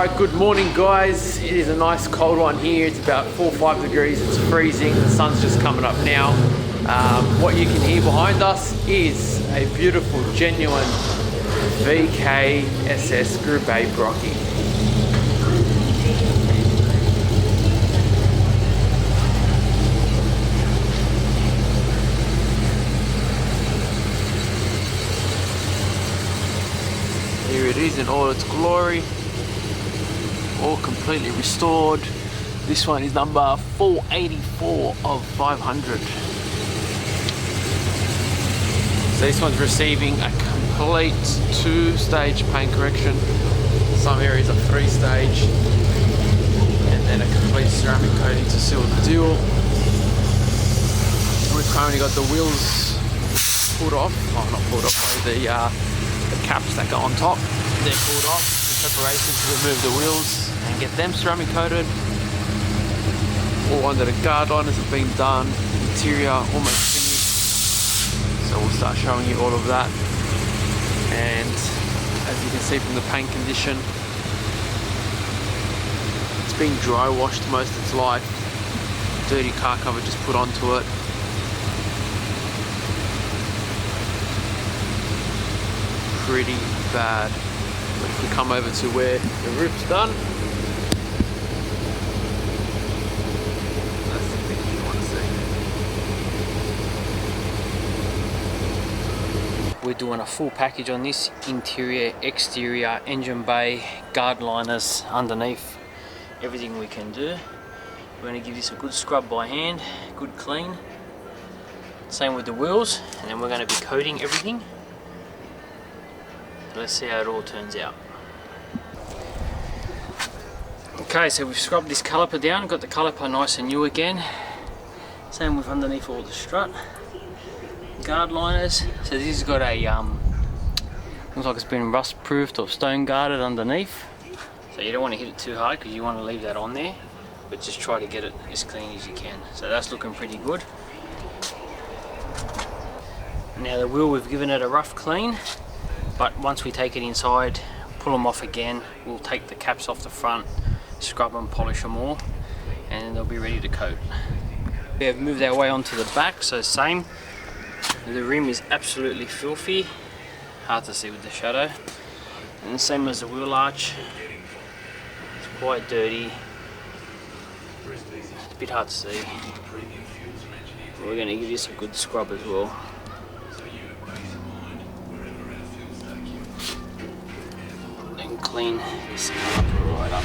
Alright, good morning guys. It is a nice cold one here. It's about 4 or 5 degrees. It's freezing. The sun's just coming up now. What you can hear behind us is a beautiful, genuine VK SS Group A Brocky. Here it is in all its glory, all completely restored. This one is number 484 of 500. So this one's receiving a complete 2-stage paint correction. Some areas are 3-stage, and then a complete ceramic coating to seal the deal. We've currently got the wheels pulled off, oh not pulled off, the caps that go on top, they're pulled off in preparation to remove the wheels and get them ceramic coated. All under the guard liners have been done, interior almost finished, so we'll start showing you all of that. And as you can see from the paint condition, it's been dry washed most of its life, dirty car cover just put onto it. Pretty bad. But if we come over to where the roof's done, that's the picture you want to see. We're doing a full package on this: interior, exterior, engine bay, guard liners underneath, everything we can do. We're going to give this a good scrub by hand, good clean. Same with the wheels, and then we're going to be coating everything. Let's see how it all turns out. Okay, so we've scrubbed this caliper down, got the caliper nice and new again. Same with underneath all the strut. Guard liners. So this has got a, looks like it's been rust proofed or stone guarded underneath. So you don't want to hit it too hard because you want to leave that on there. But just try to get it as clean as you can. So that's looking pretty good. Now the wheel, we've given it a rough clean. But once we take it inside, pull them off again, we'll take the caps off the front, scrub them, polish them all, and they'll be ready to coat. We have moved our way onto the back, so same. The rim is absolutely filthy, hard to see with the shadow. And the same as the wheel arch, it's quite dirty, it's a bit hard to see. We're going to give this a good scrub as well. Clean this right up.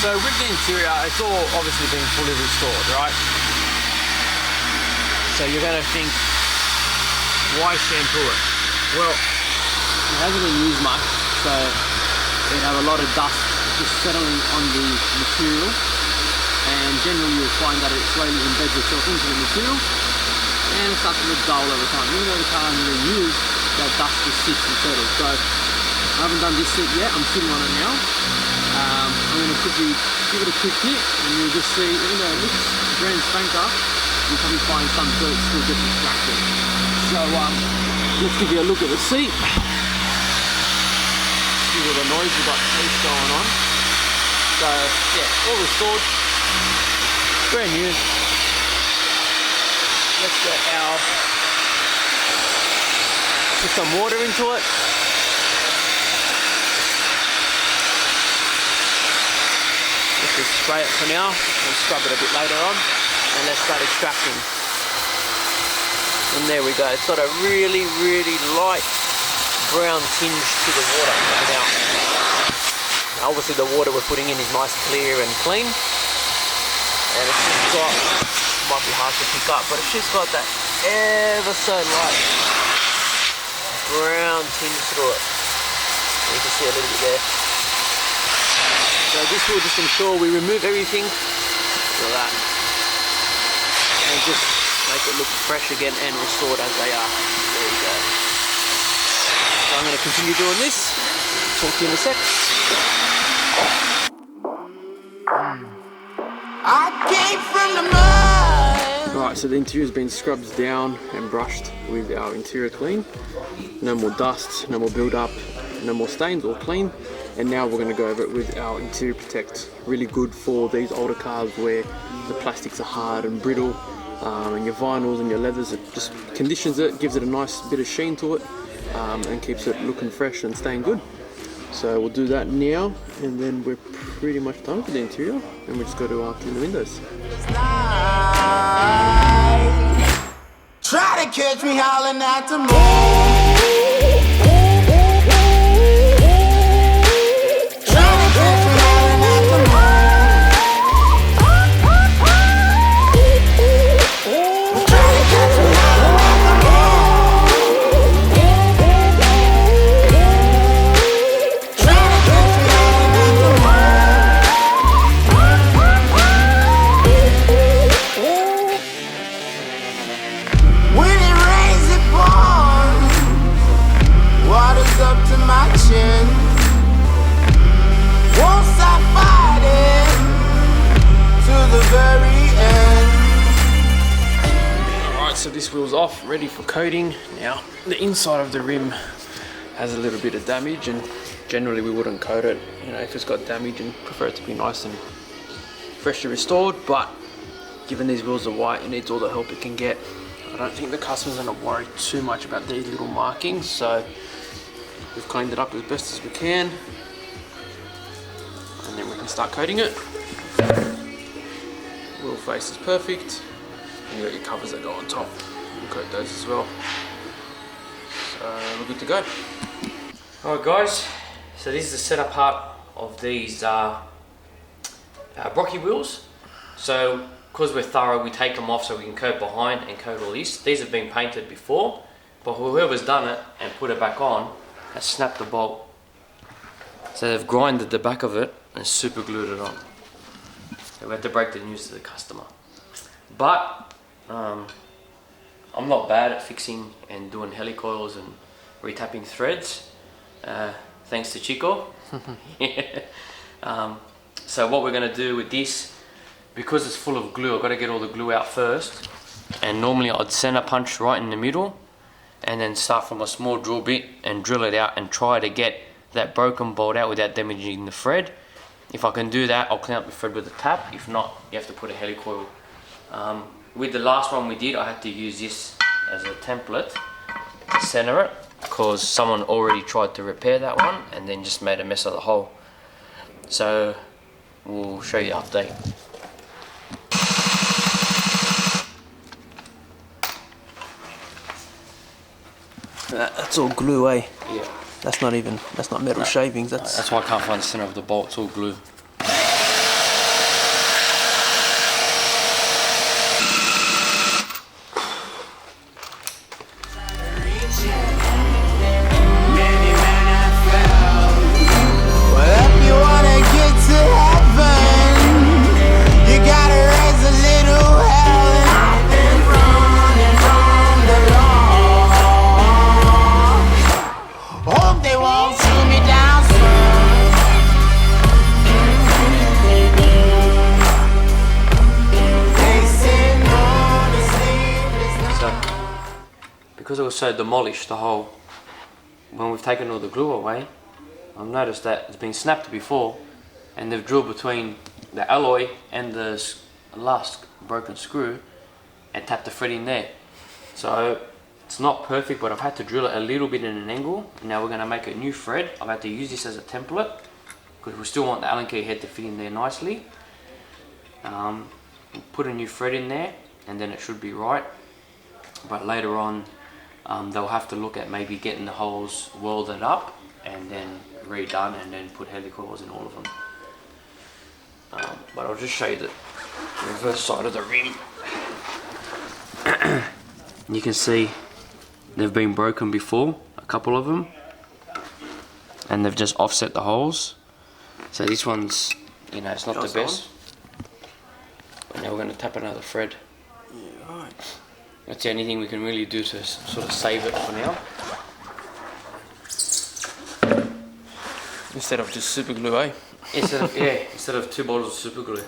So with the interior, it's all obviously been fully restored, right? So you're going to think, why shampoo it? Well, it hasn't been used much, so it have a lot of dust just settling on the material, and generally you'll find that it slowly embeds itself into the material and it starts to look dull over time. Even though the car hasn't been used, that dust just sits and settles. So I haven't done this seat yet, I'm sitting on it now. I'm going to quickly give it a quick hit, and you'll just see, even though it looks brand spanker, you'll probably find some dirt still gets extracted. So let's give you a look at the seat. See all the noise we've got police going on. So yeah, all restored, brand new. Let's get put some water into it. Let's just spray it for now. We'll scrub it a bit later on, and let's start extracting. And there we go. It's got a really, really light brown tinge to the water coming out. Now, obviously the water we're putting in is nice, clear and clean, and it's just got, might be hard to pick up, but it's just got that ever so light brown tinge through it. You can see a little bit there. So this will just ensure we remove everything like that, and just make it look fresh again and restored as they are. There you go. So I'm going to continue doing this. Talk to you in a sec. I came from the mud. Alright, so the interior's been scrubbed down and brushed with our interior clean. No more dust, no more build up, no more stains, all clean. And now we're going to go over it with our interior protect. Really good for these older cars where the plastics are hard and brittle, and your vinyls and your leathers. It just conditions it, gives it a nice bit of sheen to it, and keeps it looking fresh and staying good. So we'll do that now, and then we're pretty much done with the interior, and we just got to clean the windows. Try to catch me howling at the moon. So this wheel's off, ready for coating. Now the inside of the rim has a little bit of damage, and generally we wouldn't coat it, you know, if it's got damage, and prefer it to be nice and freshly restored. But given these wheels are white, it needs all the help it can get. I don't think the customer's going to worry too much about these little markings, so we've cleaned it up as best as we can, and then we can start coating it. Wheel face is perfect. And you got your covers that go on top. We'll coat those as well. So we're good to go. Alright guys, so this is the setup part of these Brocky wheels. So because we're thorough, we take them off so we can coat behind and coat all this. These have been painted before, but whoever's done it and put it back on has snapped the bolt. So they've grinded the back of it and super glued it on. So we have to break the news to the customer. But I'm not bad at fixing and doing helicoils and retapping threads, thanks to Chico. So what we're going to do with this, because it's full of glue, I've got to get all the glue out first, and normally I'd center punch right in the middle and then start from a small drill bit and drill it out and try to get that broken bolt out without damaging the thread. If I can do that, I'll clean up the thread with a tap. If not, you have to put a helicoil. With the last one we did, I had to use this as a template to center it, because someone already tried to repair that one and then just made a mess of the hole. So we'll show you the update. That's all glue, eh? Yeah. That's not metal shavings. That's why I can't find the center of the bolt. It's all glue. because it was so demolished, the whole, when we've taken all the glue away, I've noticed that it's been snapped before, and they've drilled between the alloy and the last broken screw and tapped the thread in there. So it's not perfect, but I've had to drill it a little bit in an angle. Now we're going to make a new thread. I've had to use this as a template because we still want the Allen key head to fit in there nicely. Put a new thread in there and then it should be right. But later on they'll have to look at maybe getting the holes welded up and then redone and then put helicoils in all of them. But I'll just show you the reverse side of the rim. You can see they've been broken before, a couple of them, and they've just offset the holes. So this one's, you know, it's not the best. But now we're going to tap another thread. Yeah, right. That's the only thing we can really do to sort of save it for now. Instead of just super glue, eh? Instead of 2 bottles of super glue.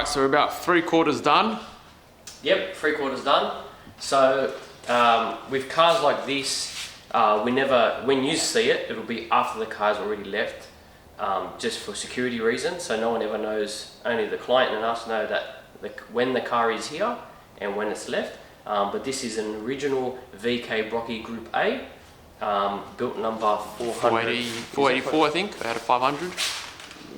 So we're about 3/4 done. Yep, 3/4 done. So with cars like this, when you see it, it'll be after the car's already left, just for security reasons. So no one ever knows, only the client and us know that when the car is here and when it's left. But this is an original VK Brocky Group A, built number 484, I think, out of 500.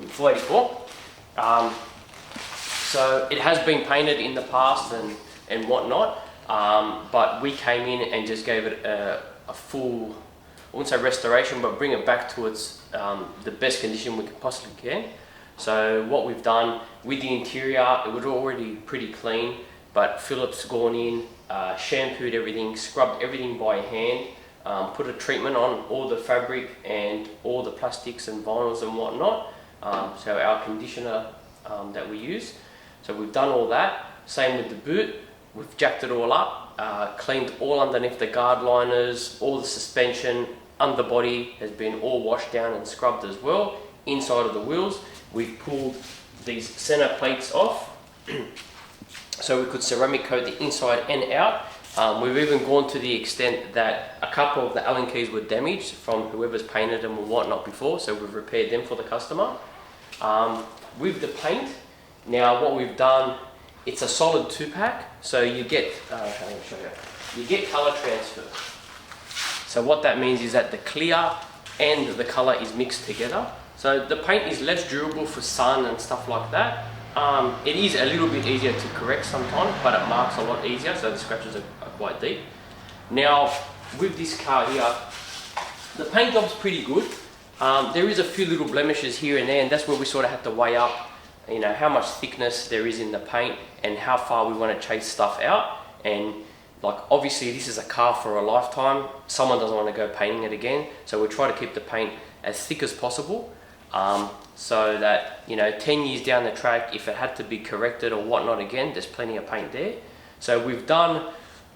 484. So it has been painted in the past and whatnot, but we came in and just gave it a full, I wouldn't say restoration, but bring it back to its the best condition we possibly can. So what we've done with the interior, it was already pretty clean, but Philip's gone in, shampooed everything, scrubbed everything by hand, put a treatment on all the fabric and all the plastics and vinyls and whatnot. So our conditioner that we use. So we've done all that. Same with the boot. We've jacked it all up, cleaned all underneath the guard liners, all the suspension, underbody has been all washed down and scrubbed as well. Inside of the wheels, we've pulled these center plates off so we could ceramic coat the inside and out. We've even gone to the extent that a couple of the Allen keys were damaged from whoever's painted them or whatnot before, so we've repaired them for the customer. With the paint, now what we've done, it's a solid 2-pack, so you get, you get colour transfer. So what that means is that the clear and the colour is mixed together. So the paint is less durable for sun and stuff like that. It is a little bit easier to correct sometimes, but it marks a lot easier, so the scratches are quite deep. Now, with this car here, the paint job's pretty good. There is a few little blemishes here and there, and that's where we sort of had to weigh up you know, how much thickness there is in the paint and how far we want to chase stuff out. And like, obviously this is a car for a lifetime. Someone doesn't want to go painting it again, so we try to keep the paint as thick as possible, so that, you know, 10 years down the track, if it had to be corrected or whatnot again, there's plenty of paint there. So we've done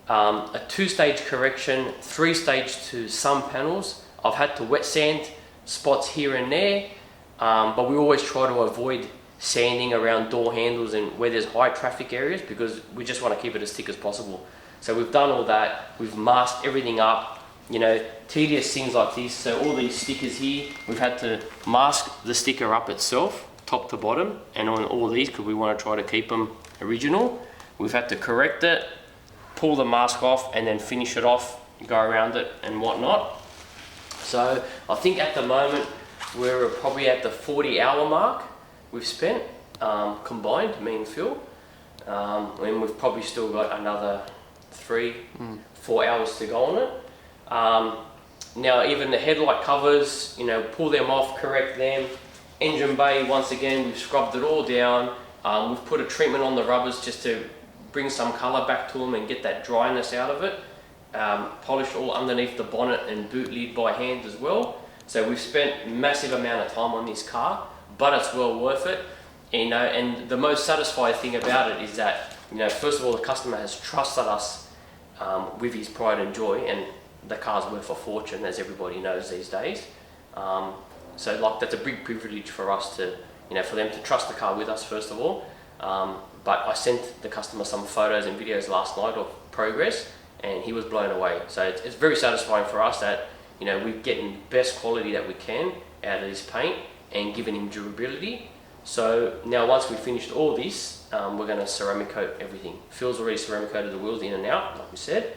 a 2-stage correction, 3-stage to some panels. I've had to wet sand spots here and there, but we always try to avoid sanding around door handles and where there's high traffic areas, because we just want to keep it as thick as possible. So we've done all that, we've masked everything up, you know, tedious things like this. So all these stickers here, we've had to mask the sticker up itself, top to bottom, and on all these, because we want to try to keep them original. We've had to correct it, pull the mask off, and then finish it off, go around it and whatnot. So I think at the moment, we're probably at the 40-hour mark we've spent, combined, me and Phil. And we've probably still got another 3-4 hours to go on it. Now even the headlight covers, you know, pull them off, correct them. Engine bay, once again, we've scrubbed it all down. We've put a treatment on the rubbers just to bring some colour back to them and get that dryness out of it. Polished all underneath the bonnet and boot lid by hand as well. So we've spent a massive amount of time on this car, but it's well worth it. You know, and the most satisfying thing about it is that, you know, first of all, the customer has trusted us with his pride and joy, and the car's worth a fortune, as everybody knows these days. So like, that's a big privilege for us to, you know, for them to trust the car with us first of all. But I sent the customer some photos and videos last night of progress, and he was blown away. So it's very satisfying for us that, you know, we're getting the best quality that we can out of this paint and giving him durability. So now once we've finished all this, we're going to ceramic coat everything. Phil's already ceramic coated the wheels in and out, like we said,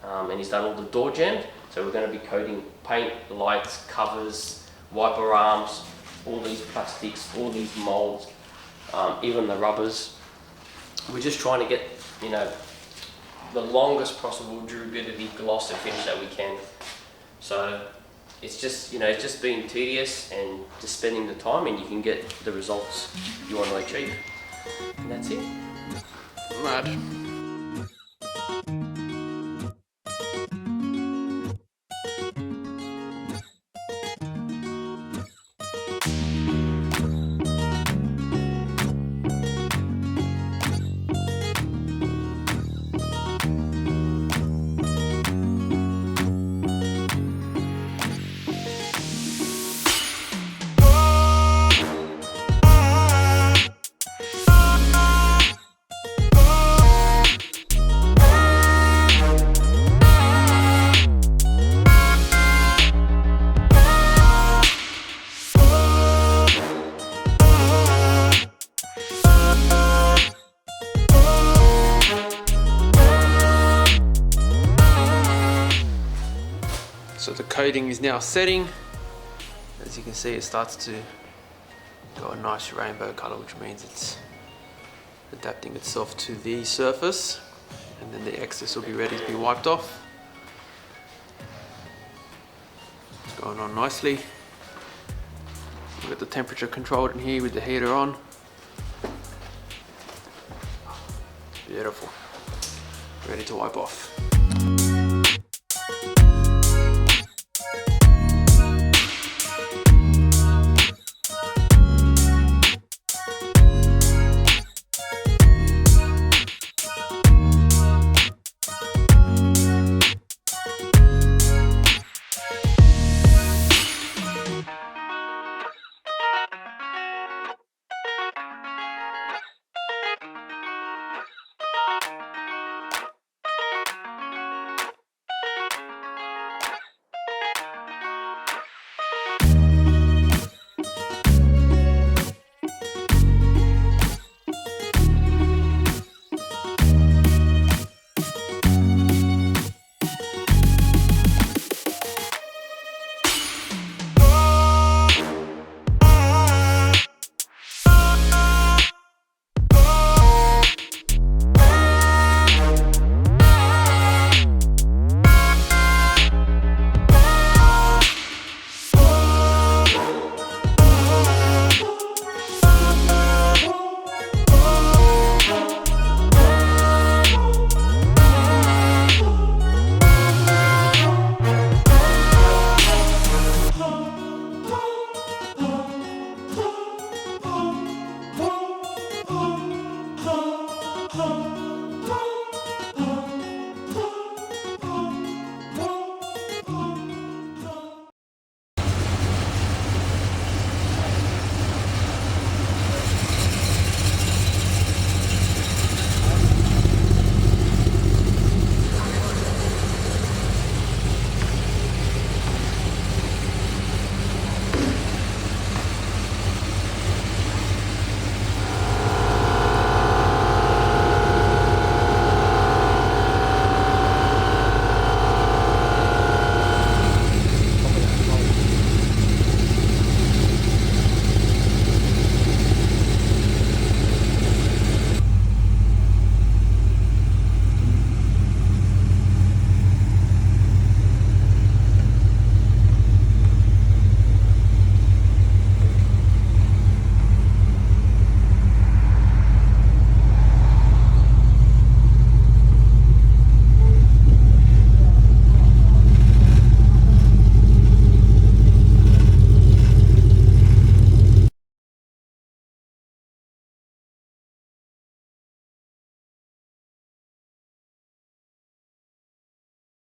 and he's done all the door jambs. So we're going to be coating paint, lights, covers, wiper arms, all these plastics, all these molds, even the rubbers. We're just trying to get, you know, the longest possible durability, gloss and finish that we can. So it's just, you know, it's just being tedious and just spending the time, and you can get the results you want to achieve. And that's it. Mad. So the coating is now setting. As you can see, it starts to go a nice rainbow color, which means it's adapting itself to the surface, and then the excess will be ready to be wiped off. It's going on nicely. We've got the temperature controlled in here with the heater on. Beautiful. Ready to wipe off.